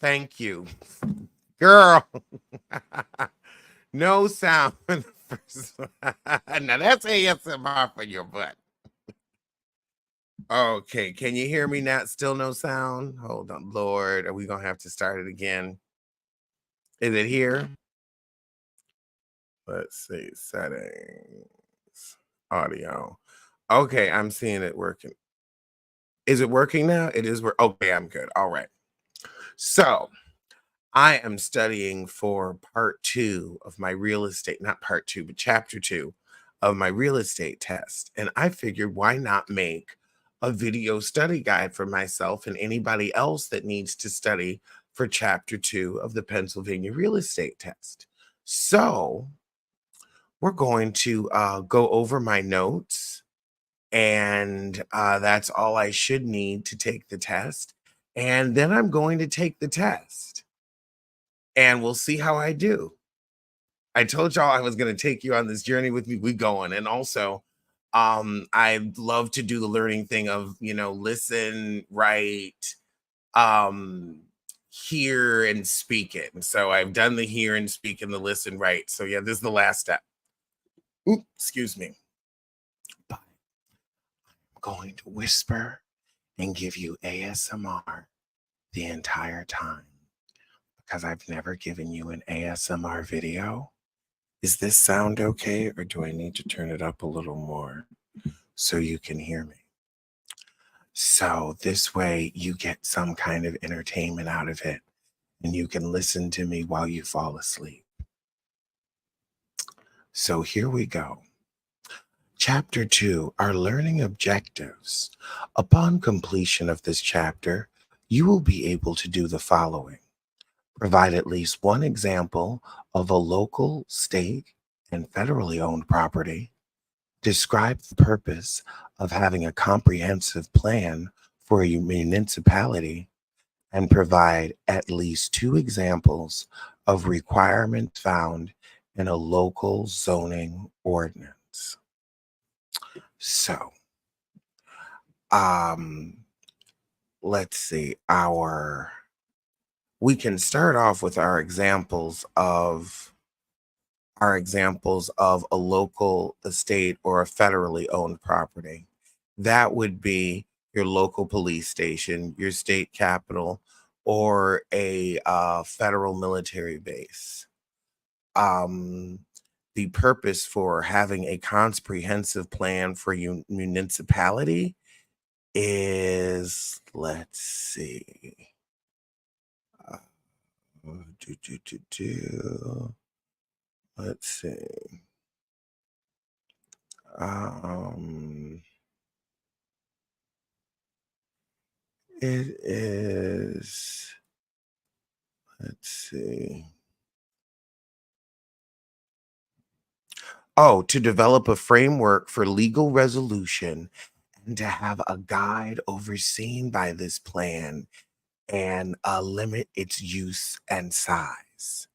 Thank you. Girl. No sound. Now that's ASMR for your butt. Okay, can you hear me now? Still no sound? Hold on, Lord. Are we gonna have to start it again? Is it here? Let's see. Settings. Audio. Okay, I'm seeing it working. Is it working now? It is work. Okay, I'm good. All right. So I am studying for part two of my real estate, not part two, but chapter two of my real estate test. And I figured why not make a video study guide for myself and anybody else that needs to study for chapter two of the Pennsylvania real estate test. So we're going to go over my notes, and that's all I should need to take the test. And then I'm going to take the test and we'll see how I do. I told y'all I was going to take you on this journey with me. We going. And also, I love to do the learning thing of, listen, write, um, hear and speak it. And so I've done the hear and speak and the listen, write. So yeah, this is the last step. Ooh, excuse me. But I'm going to whisper and give you ASMR the entire time because I've never given you an ASMR video. Is this sound okay, or do I need to turn it up a little more so you can hear me? So this way you get some kind of entertainment out of it and you can listen to me while you fall asleep. So here we go. Chapter 2, our learning objectives. Upon completion of this chapter, you will be able to do the following. Provide at least one example of a local, state, and federally owned property. Describe the purpose of having a comprehensive plan for a municipality, and provide at least two examples of requirements found in a local zoning ordinance. So, let's see, we can start off with our examples of a local, a state, or a federally owned property. That would be your local police station, your state capitol, or a federal military base. The purpose for having a comprehensive plan for your municipality is, let's see. Let's see. It is, let's see. Oh, to develop a framework for legal resolution and to have a guide overseen by this plan and limit its use and size.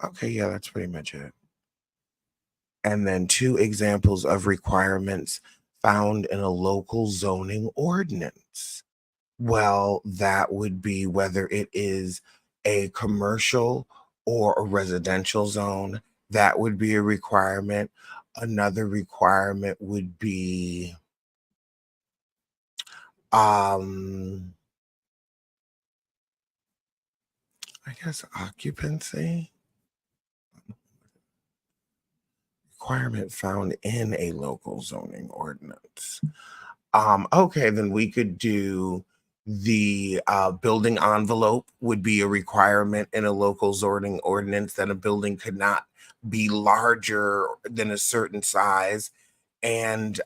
Okay, yeah, that's pretty much it. And then two examples of requirements found in a local zoning ordinance. Well, that would be whether it is a commercial or a residential zone. That would be a requirement. Another requirement would be I guess occupancy. Requirement found in a local zoning ordinance. Okay, then we could do the building envelope would be a requirement in a local zoning ordinance that a building could not be larger than a certain size. And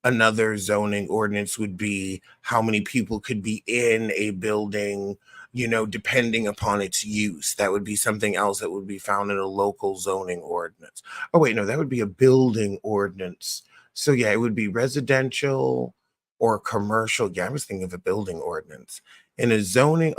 another zoning ordinance would be how many people could be in a building, depending upon its use. That would be something else that would be found in a local zoning ordinance. Oh, wait, no, that would be a building ordinance. So, yeah, it would be residential or commercial. Yeah, I was thinking of a building ordinance. In a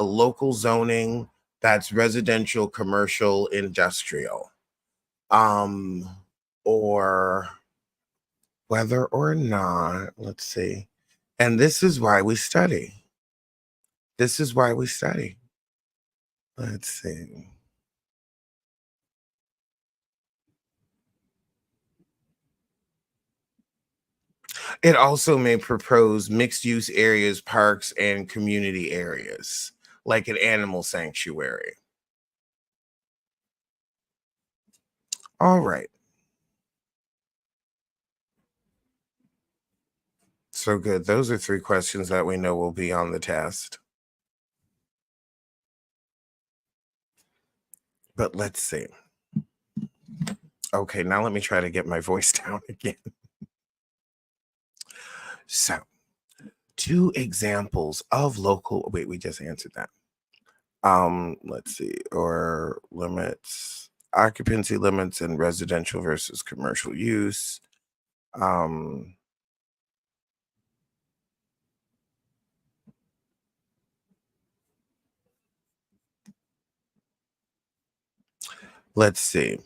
local zoning That's residential, commercial, industrial. Um, or whether or not, let's see. And this is why we study. This is why we study. Let's see. It also may propose mixed use areas, parks, and community areas, like an animal sanctuary. All right. So good. Those are three questions that we know will be on the test. But let's see. Okay, now let me try to get my voice down again. So, two examples of local wait, we just answered that. Let's see, or limits, occupancy limits and residential versus commercial use. Um, let's see.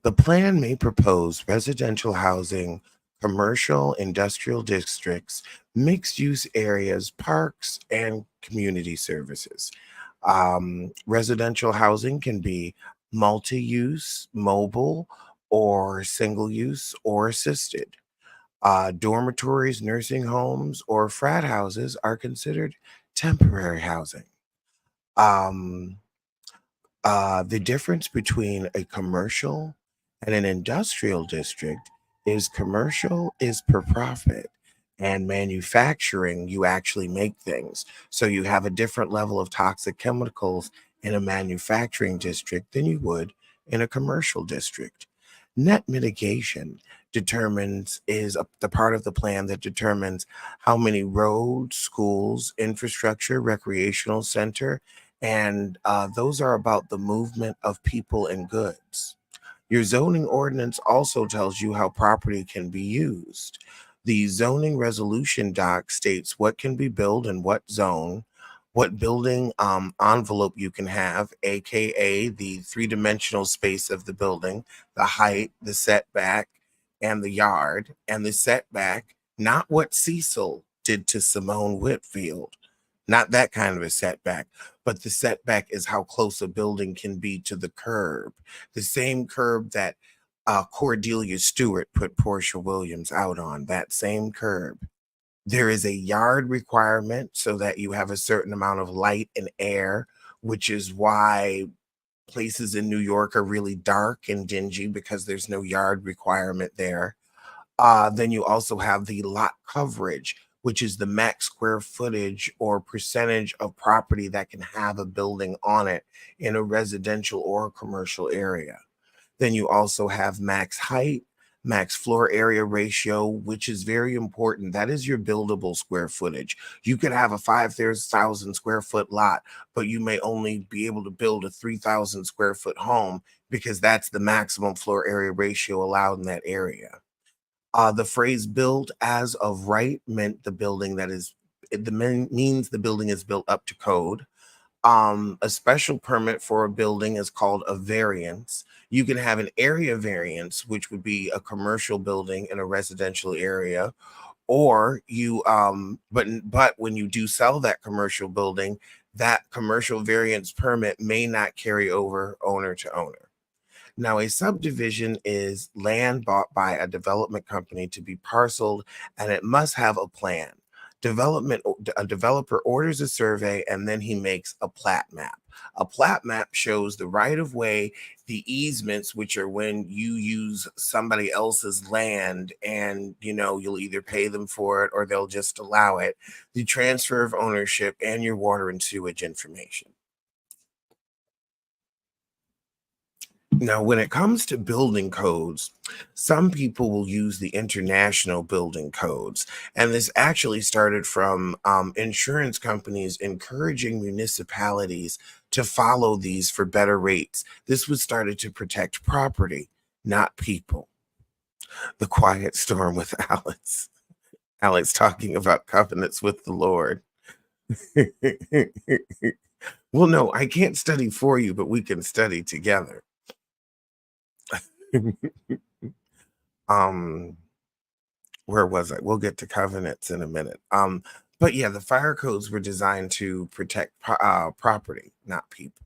The plan may propose residential housing, commercial industrial districts, mixed use areas, parks, and community services. Residential housing can be multi use, mobile, or single use or assisted. Dormitories, nursing homes, or frat houses are considered temporary housing. Um, the difference between a commercial and an industrial district is commercial is per profit, and manufacturing, you actually make things. So you have a different level of toxic chemicals in a manufacturing district than you would in a commercial district. Net mitigation the part of the plan that determines how many roads, schools, infrastructure, recreational center, and those are about the movement of people and goods. Your zoning ordinance also tells you how property can be used. The zoning resolution doc states what can be built in what zone, what building envelope you can have, aka the three-dimensional space of the building, the height, the setback, and the yard, and the setback, not what Cecil did to Simone Whitfield, not that kind of a setback, but the setback is how close a building can be to the curb, the same curb that Cordelia Stewart put Portia Williams out on, that same curb. There is a yard requirement so that you have a certain amount of light and air, which is why places in New York are really dark and dingy because there's no yard requirement there. Then you also have the lot coverage, which is the max square footage or percentage of property that can have a building on it in a residential or commercial area. Then you also have max height, max floor area ratio, which is very important. That is your buildable square footage. You could have a 5,000 square foot lot, but you may only be able to build a 3,000 square foot home because that's the maximum floor area ratio allowed in that area. The phrase built as of right meant the building that is, means the building is built up to code. A special permit for a building is called a variance. You can have an area variance, which would be a commercial building in a residential area, or but when you do sell that commercial building, that commercial variance permit may not carry over owner to owner. Now, a subdivision is land bought by a development company to be parceled, and it must have a plan. A developer orders a survey, and then he makes a plat map. A plat map shows the right of way, the easements, which are when you use somebody else's land, and you'll either pay them for it or they'll just allow it. The transfer of ownership and your water and sewage information. Now, when it comes to building codes, some people will use the international building codes. And this actually started from insurance companies encouraging municipalities to follow these for better rates. This was started to protect property, not people. The quiet storm with Alex. Alex talking about covenants with the Lord. Well, no, I can't study for you, but we can study together. um, where was I? We'll get to covenants in a minute. But yeah, the fire codes were designed to protect property, not people.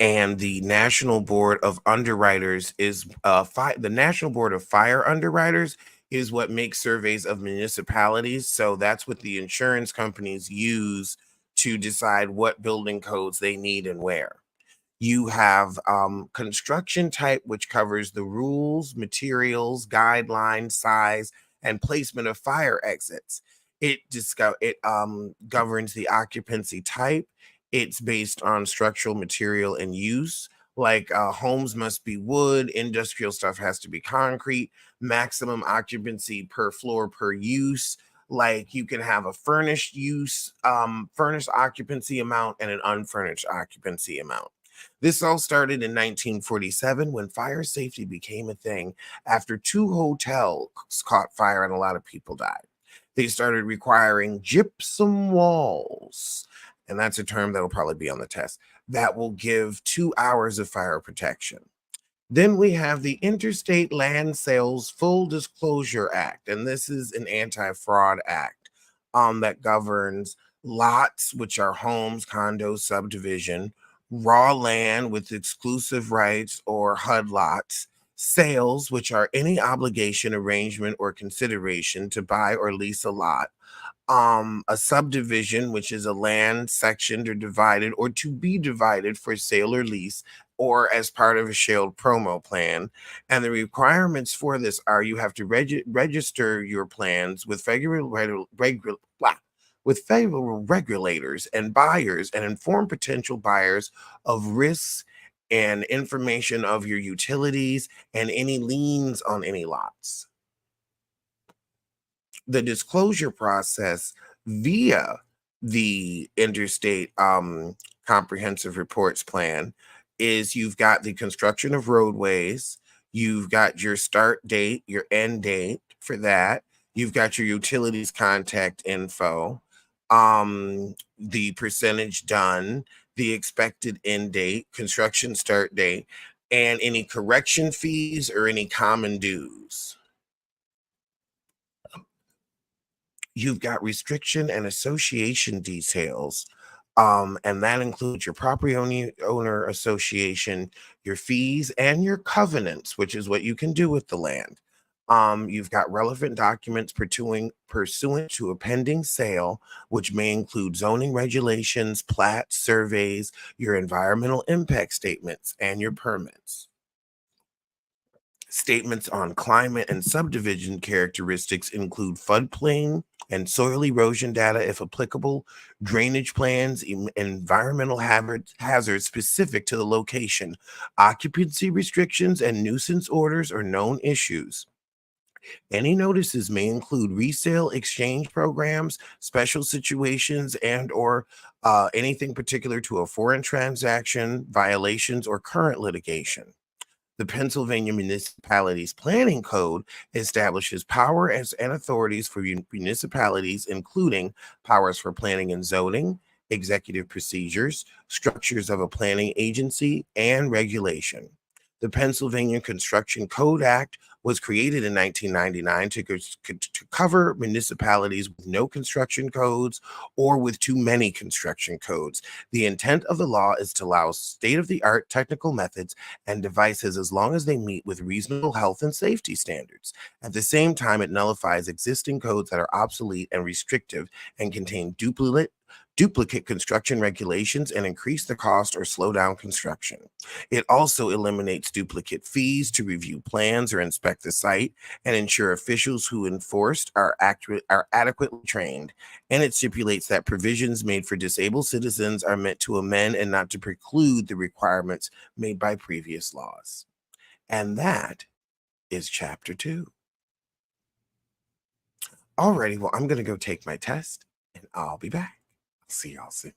And the National Board of Underwriters is the National Board of Fire Underwriters is what makes surveys of municipalities. So that's what the insurance companies use to decide what building codes they need and where. You have construction type, which covers the rules, materials, guidelines, size, and placement of fire exits. It governs the occupancy type. It's based on structural material and use. Like homes must be wood, industrial stuff has to be concrete, maximum occupancy per floor per use. Like you can have a furnished use, furnished occupancy amount, and an unfurnished occupancy amount. This all started in 1947 when fire safety became a thing after two hotels caught fire and a lot of people died. They started requiring gypsum walls, and that's a term that'll probably be on the test, that will give 2 hours of fire protection. Then we have the Interstate Land Sales Full Disclosure Act, and this is an anti-fraud act that governs lots, which are homes, condos, subdivision, raw land with exclusive rights or HUD lots, sales, which are any obligation, arrangement, or consideration to buy or lease a lot, a subdivision, which is a land sectioned or divided or to be divided for sale or lease or as part of a shared promo plan. And the requirements for this are you have to register your plans with with federal regulators and buyers and inform potential buyers of risks and information of your utilities and any liens on any lots. The disclosure process via the interstate comprehensive reports plan is you've got the construction of roadways, you've got your start date, your end date for that, you've got your utilities contact info, the percentage done, the expected end date, construction start date, and any correction fees or any common dues. You've got restriction and association details. And that includes your property owner association, your fees, and your covenants, which is what you can do with the land. You've got relevant documents pursuant to a pending sale, which may include zoning regulations, plats, surveys, your environmental impact statements, and your permits. Statements on climate and subdivision characteristics include floodplain and soil erosion data, if applicable, drainage plans, environmental hazards specific to the location, occupancy restrictions and nuisance orders or known issues. Any notices may include resale exchange programs, special situations, and or anything particular to a foreign transaction, violations, or current litigation. The Pennsylvania Municipalities Planning Code establishes and authorities for municipalities, including powers for planning and zoning, executive procedures, structures of a planning agency, and regulation. The Pennsylvania Construction Code Act was created in 1999 to cover municipalities with no construction codes or with too many construction codes. The intent of the law is to allow state-of-the-art technical methods and devices as long as they meet with reasonable health and safety standards. At the same time, it nullifies existing codes that are obsolete and restrictive and contain duplicate construction regulations and increase the cost or slow down construction. It also eliminates duplicate fees to review plans or inspect the site and ensure officials who enforced are adequately trained. And it stipulates that provisions made for disabled citizens are meant to amend and not to preclude the requirements made by previous laws. And that is chapter 2. Alrighty, well, I'm going to go take my test and I'll be back. See y'all soon.